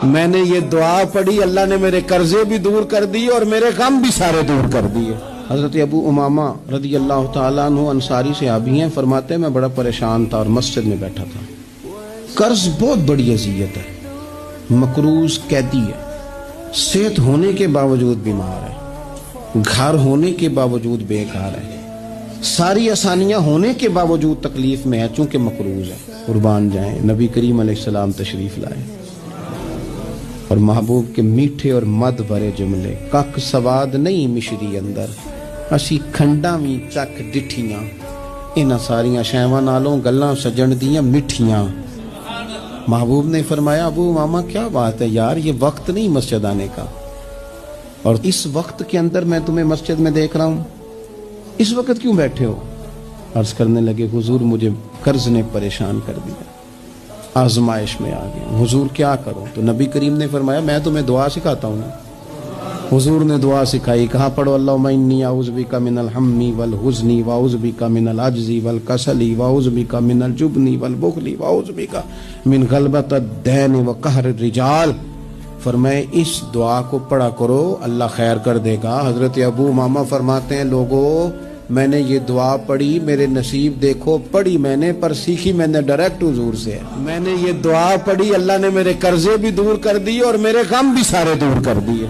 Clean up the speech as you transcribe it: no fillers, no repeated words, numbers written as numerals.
میں نے یہ دعا پڑھی، اللہ نے میرے قرضے بھی دور کر دیے اور میرے غم بھی سارے دور کر دیے۔ حضرت ابو امامہ رضی اللہ تعالیٰ عنہ انصاری صحابی ہیں، فرماتے ہیں میں بڑا پریشان تھا اور مسجد میں بیٹھا تھا۔ قرض بہت بڑی اذیت ہے، مقروض قیدی ہے، صحت ہونے کے باوجود بیمار ہے، گھر ہونے کے باوجود بیکار ہے، ساری آسانیاں ہونے کے باوجود تکلیف میں ہے چونکہ مقروض ہے۔ قربان جائیں، نبی کریم علیہ السلام تشریف لائے اور محبوب کے میٹھے اور مد بھرے جملے، کک سواد نہیں مشری اندر، اسی کھنڈاں وی چک ڈٹھیاں، انہاں ساریاں شیواں نالوں گلاں سجن دیاں مٹھیاں۔ محبوب نے فرمایا ابو امامہ کیا بات ہے یار، یہ وقت نہیں مسجد آنے کا، اور اس وقت کے اندر میں تمہیں مسجد میں دیکھ رہا ہوں، اس وقت کیوں بیٹھے ہو؟ عرض کرنے لگے حضور مجھے قرض نے پریشان کر دیا، آزمائش میں آ گیا، حضور کیا کروں؟ تو نبی کریم نے فرمایا میں تمہیں دعا سکھاتا ہوں نا۔ حضور نے دعا سکھائی، کہاں پڑھو اللہم انی اعوذ بک من الہم والحزن واعوذ بک من العجز والکسل واعوذ بک من الجبن والبخل واعوذ بک من غلبۃ الدین وقہر الرجال۔ فرمائے اس دعا کو پڑھا کرو، اللہ خیر کر دے گا۔ حضرت ابو امامہ فرماتے ہیں لوگوں میں نے یہ دعا پڑھی، میرے نصیب دیکھو، پڑھی میں نے پر سیکھی میں نے ڈائریکٹ حضور سے ہے۔ میں نے یہ دعا پڑھی، اللہ نے میرے قرضے بھی دور کر دیے اور میرے غم بھی سارے دور کر دیے۔